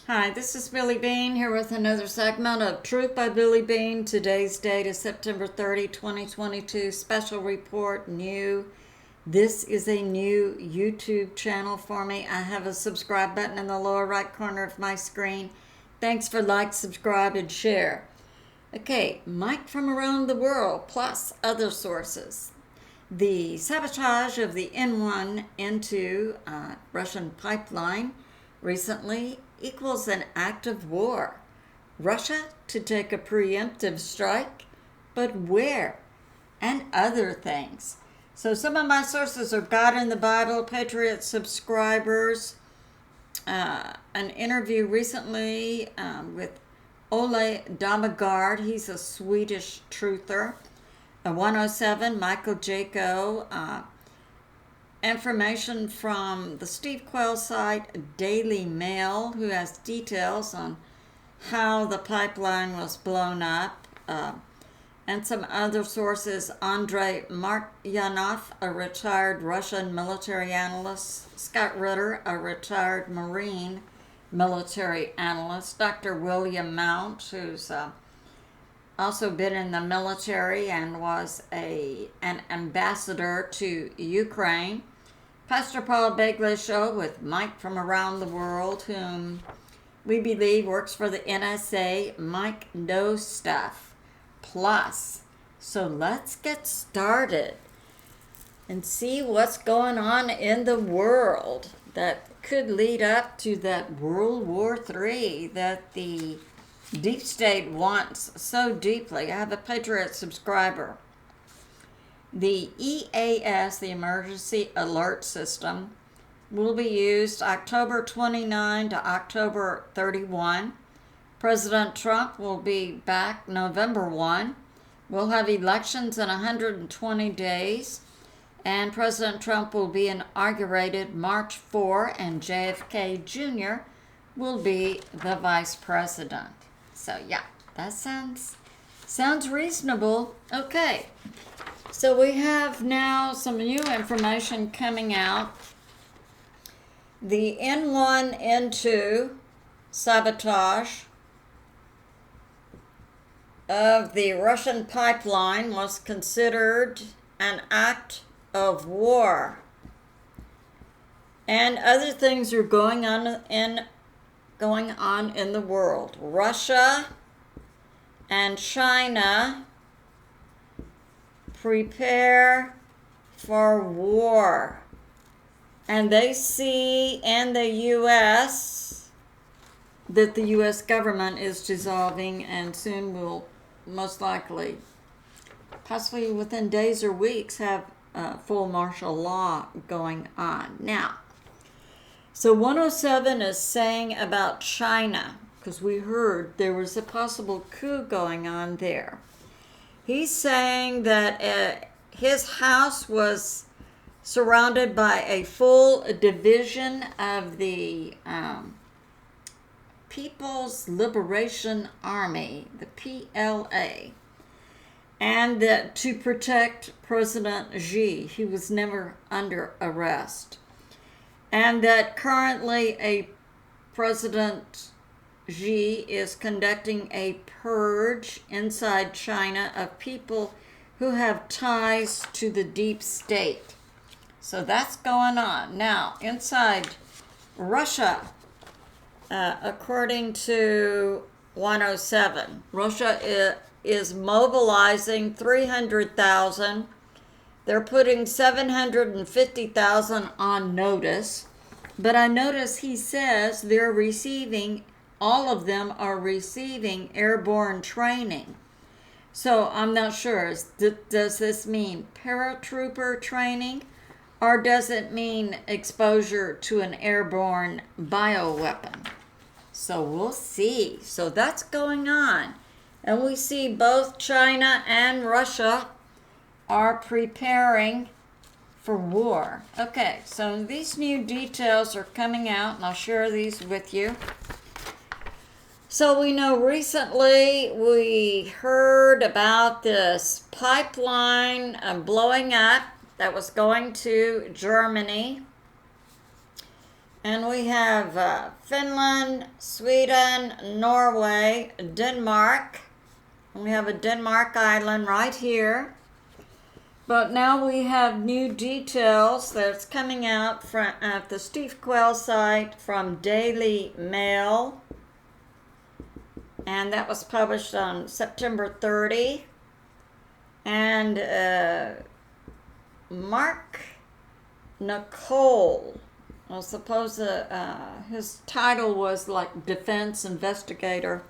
Hi, this is Billie Beene here with another segment of Truth by Billie Beene. Today's date is September 30, 2022. Special report, new. This is a new YouTube channel for me. I have a subscribe button in the lower right corner of my screen. Thanks for like, subscribe, and share. Okay, Mike from around the world plus other sources. The sabotage of the N1-N2 Russian pipeline recently equals an act of war. Russia to take a preemptive strike, but where? And other things. So some of my sources are God in the Bible, Patriot subscribers, an interview recently with Ole Dammegard. He's a Swedish truther. 107, Michael Jaco. Information from the Steve Quayle site, Daily Mail, who has details on how the pipeline was blown up. And some other sources, Andrei Martnanov, a retired Russian military analyst, Scott Ritter, a retired Marine military analyst, Dr. William Mount, who's also been in the military and was an ambassador to Ukraine. Pastor Paul Begley Show with Mike from around the world, whom we believe works for the NSA. Mike knows stuff. Plus. So let's get started and see what's going on in the world that could lead up to that World War III that the deep state wants so deeply. I have a Patriot subscriber. The EAS, the Emergency Alert System, will be used October 29 to October 31. President Trump will be back November 1. We'll have elections in 120 days. And President Trump will be inaugurated March 4, and JFK Jr. will be the vice president. So yeah, that sounds reasonable. Okay. So we have now some new information coming out. The N1-N2 sabotage of the Russian pipeline was considered an act of war. And other things are going on in the world. Russia and China prepare for war. And they see in the U.S. that the U.S. government is dissolving and soon will most likely, possibly within days or weeks, have full martial law going on. Now, so 107 is saying about China, because we heard there was a possible coup going on there. He's saying that his house was surrounded by a full division of the People's Liberation Army, the PLA, and that to protect President Xi, he was never under arrest. And that currently a President Xi is conducting a purge inside China of people who have ties to the deep state. So that's going on. Now, inside Russia, according to 107, Russia is mobilizing 300,000. They're putting 750,000 on notice. But I notice he says they're receiving, all of them are receiving airborne training. So I'm not sure. Does this mean paratrooper training? Or does it mean exposure to an airborne bioweapon? So we'll see. So that's going on. And we see both China and Russia are preparing for war. Okay, so these new details are coming out, and I'll share these with you. So we know recently we heard about this pipeline blowing up that was going to Germany. And we have Finland, Sweden, Norway, Denmark. We have a Denmark island right here. But now we have new details that's coming out from at the Steve Quayle site from Daily Mail. And that was published on September 30. And Nickol, I suppose his title was like defense investigator,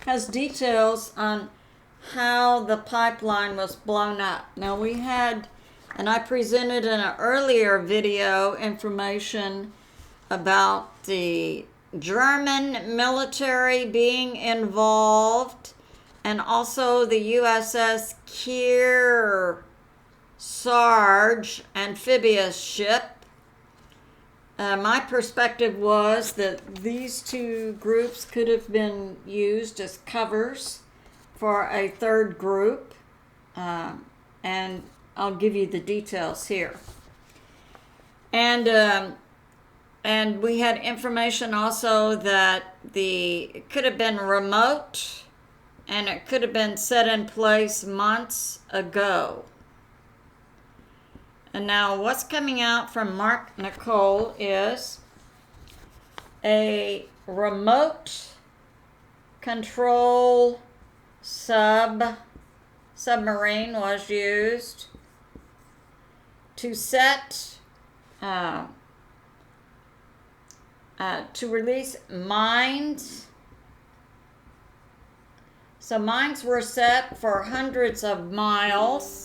has details on how the pipeline was blown up. Now we had, and I presented in an earlier video, information about the German military being involved, and also the USS Kearsarge amphibious ship. My perspective was that these two groups could have been used as covers for a third group, and I'll give you the details here. And we had information also that it could have been remote, and it could have been set in place months ago. And now what's coming out from Nickol is a remote control submarine was used to set to release mines. So mines were set for hundreds of miles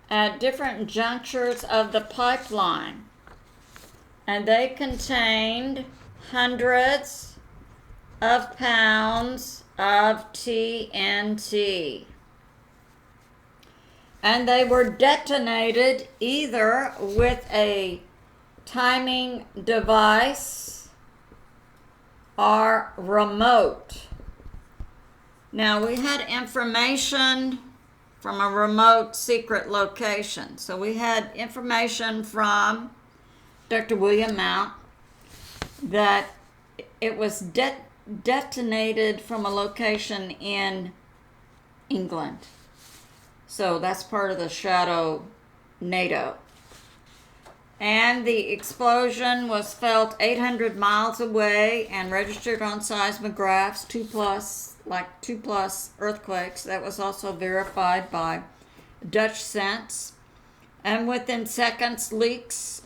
at different junctures of the pipeline, and they contained hundreds of pounds of TNT. And they were detonated either with a timing device or remote. Now we had information from a remote secret location. So we had information from Dr. William Mount that it was detonated from a location in England. So that's part of the shadow NATO. And the explosion was felt 800 miles away and registered on seismographs, 2 plus earthquakes. That was also verified by Dutch Sense. And within seconds, leaks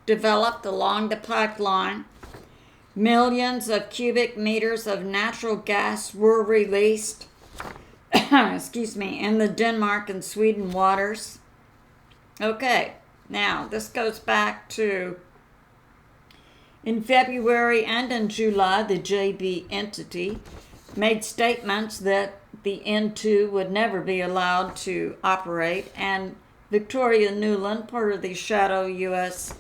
developed along the pipeline. Millions of cubic meters of natural gas were released in the Denmark and Sweden waters. Okay, now this goes back to in February and in July, the JB entity made statements that the N2 would never be allowed to operate, and Victoria Nuland, part of the shadow U.S.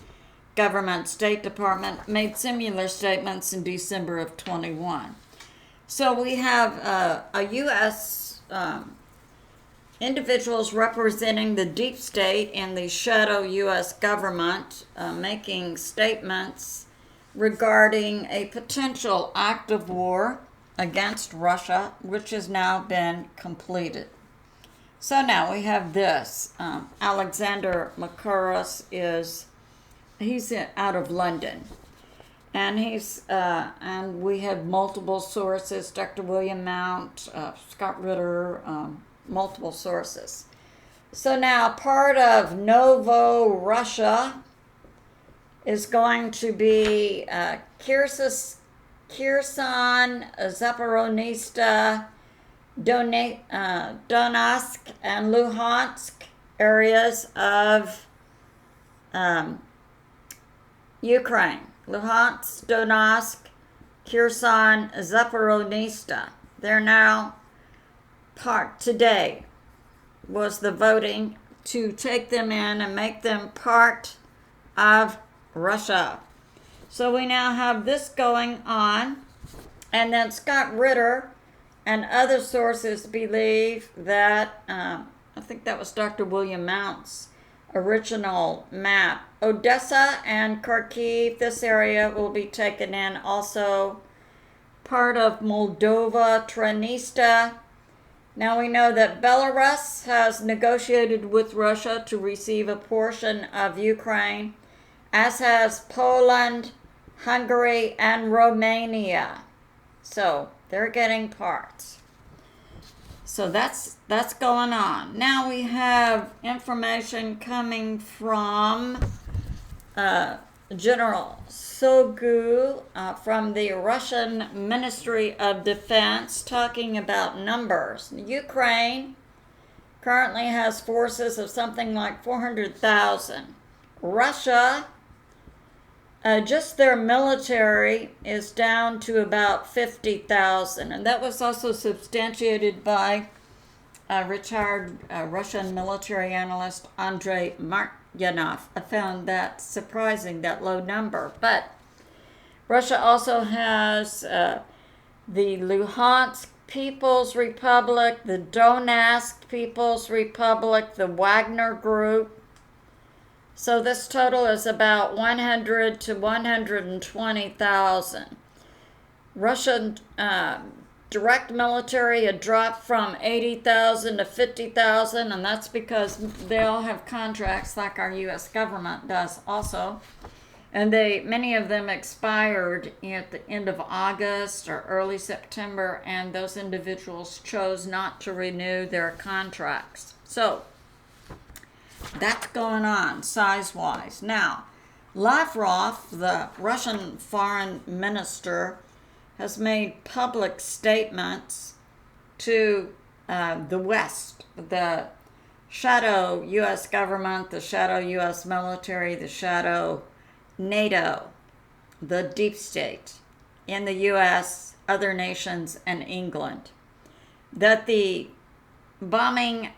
government State Department, made similar statements in December of 21. So we have a U.S. Individuals representing the deep state and the shadow U.S. government making statements regarding a potential act of war against Russia, which has now been completed. So now we have this. Alexander Mercouris he's out of London, and and we have multiple sources: Dr. William Mount, Scott Ritter, multiple sources. So now part of Novo Russia is going to be Kherson, Zaporizhzhia, Donetsk, and Luhansk areas of Ukraine. Luhansk, Donetsk, Kherson, Zaporizhzhia. They're now today was the voting to take them in and make them part of Russia. So we now have this going on, and then Scott Ritter and other sources believe that I think that was Dr. William Mount's original map. Odessa and Kharkiv, this area will be taken in. Also part of Moldova, Transnistria. Now we know that Belarus has negotiated with Russia to receive a portion of Ukraine, as has Poland, Hungary, and Romania. So they're getting parts. So that's going on. Now we have information coming from General Shoigu from the Russian Ministry of Defense, talking about numbers. Ukraine currently has forces of something like 400,000. Russia, just their military is down to about 50,000. And that was also substantiated by retired Russian military analyst Andrei Martnanov. I found that surprising, that low number. But Russia also has the Luhansk People's Republic, the Donetsk People's Republic, the Wagner Group. So this total is about 100 to 120,000. Russian direct military had dropped from 80,000 to 50,000, and that's because they all have contracts like our U.S. government does also. And many of them expired at the end of August or early September, and those individuals chose not to renew their contracts. So that's going on size-wise. Now, Lavrov, the Russian foreign minister, has made public statements to the West, the shadow U.S. government, the shadow U.S. military, the shadow NATO, the deep state in the U.S., other nations, and England, that the bombing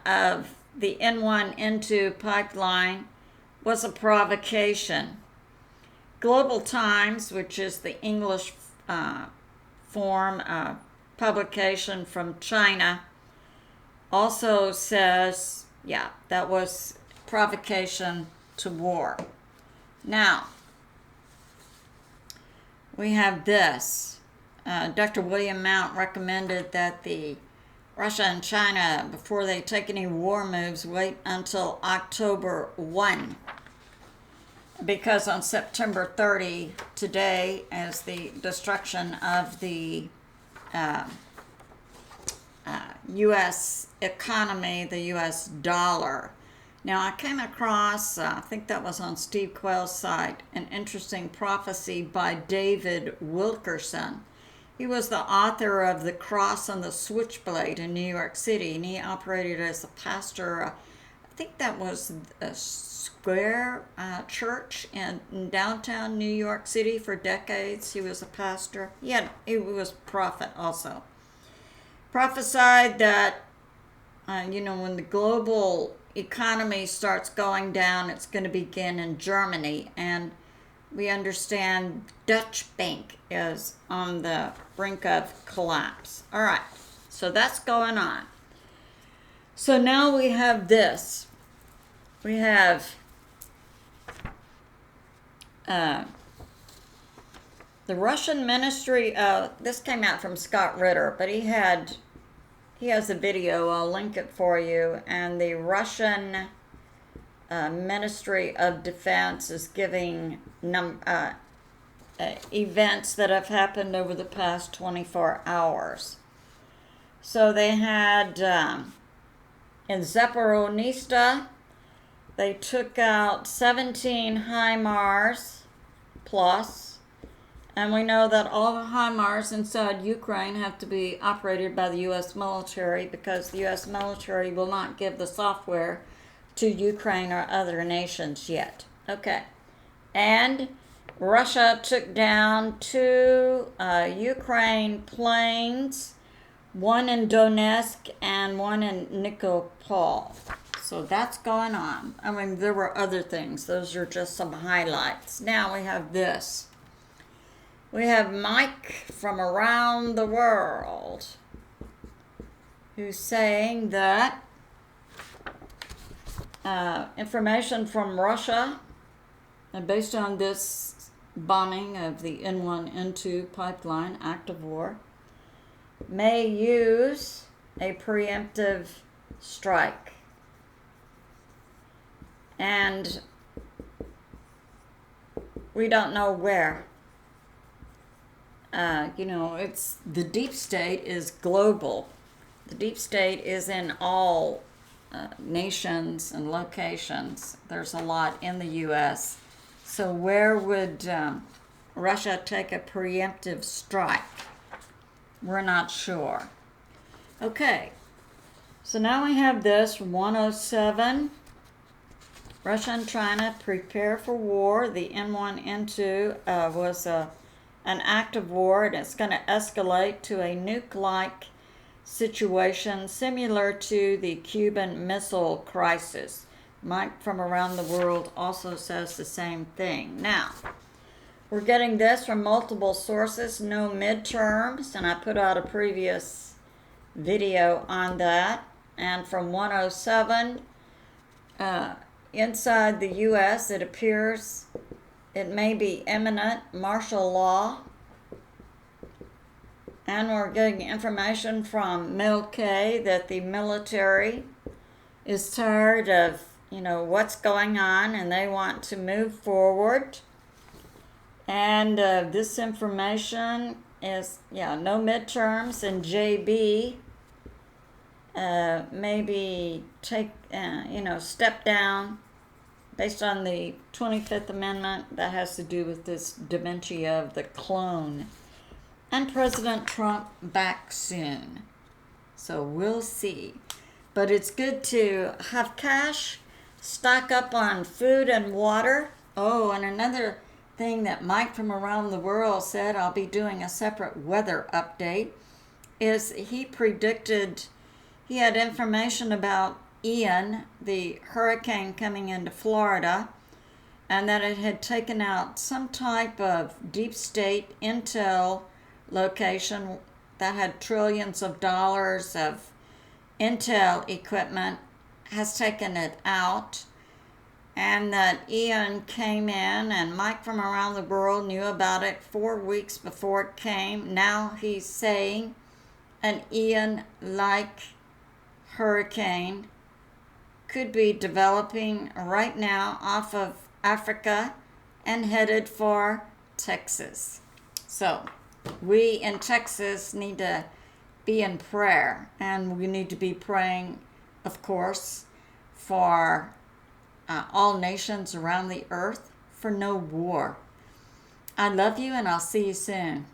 of the N1-N2 pipeline was a provocation. Global Times, which is the English form publication from China, also says, yeah, that was provocation to war. Now, we have this. Dr. William Mount recommended that the Russia and China, before they take any war moves, wait until October 1. Because on September 30, today, is the destruction of the U.S. economy, the U.S. dollar. Now, I came across, I think that was on Steve Quayle's site, an interesting prophecy by David Wilkerson. He was the author of The Cross and the Switchblade in New York City, and he operated as a pastor. I think that was a Square Church in downtown New York City for decades. He was a pastor. He was a prophet also. Prophesied that, when the global economy starts going down, it's going to begin in Germany. And we understand Dutch Bank is on the brink of collapse. All right, so that's going on. So now we have this. We have the Russian Ministry of, this came out from Scott Ritter, but he has a video, I'll link it for you, and the Russian Ministry of Defense is giving events that have happened over the past 24 hours. So they had in Zaporizhzhia, they took out 17 HIMARS plus, and we know that all the HIMARS inside Ukraine have to be operated by the U.S. military, because the U.S. military will not give the software to Ukraine or other nations yet. Okay. And Russia took down 2 Ukraine planes, one in Donetsk and one in Nickol. So that's going on. I mean, there were other things. Those are just some highlights. Now we have this. We have Mike from around the world who's saying that information from Russia, and based on this bombing of the N1-N2 pipeline, act of war, may use a preemptive strike. And we don't know where. It's the deep state is global. The deep state is in all nations and locations. There's a lot in the U.S. So where would Russia take a preemptive strike? We're not sure. Okay, so now we have this 107. Russia and China prepare for war. The N1-N2 was an act of war, and it's going to escalate to a nuke-like situation similar to the Cuban Missile Crisis. Mike from around the world also says the same thing. Now, we're getting this from multiple sources, no midterms, and I put out a previous video on that. And from 107, inside the U.S., it appears it may be imminent martial law. And we're getting information from Mil K that the military is tired of, what's going on, and they want to move forward. And this information is, no midterms, and JB maybe take, step down based on the 25th Amendment. That has to do with this dementia of the clone. And President Trump back soon. So we'll see. But it's good to have cash, stock up on food and water. Oh, and another thing that Mike from around the world said, I'll be doing a separate weather update, is he predicted, he had information about Ian, the hurricane coming into Florida, and that it had taken out some type of deep state intel location that had trillions of dollars of intel equipment, has taken it out, and that Ian came in, and Mike from around the world knew about it 4 weeks before it came. Now he's saying an Ian-like hurricane could be developing right now off of Africa and headed for Texas. So we in Texas need to be in prayer, and we need to be praying, of course, for all nations around the earth for no war. I love you, and I'll see you soon.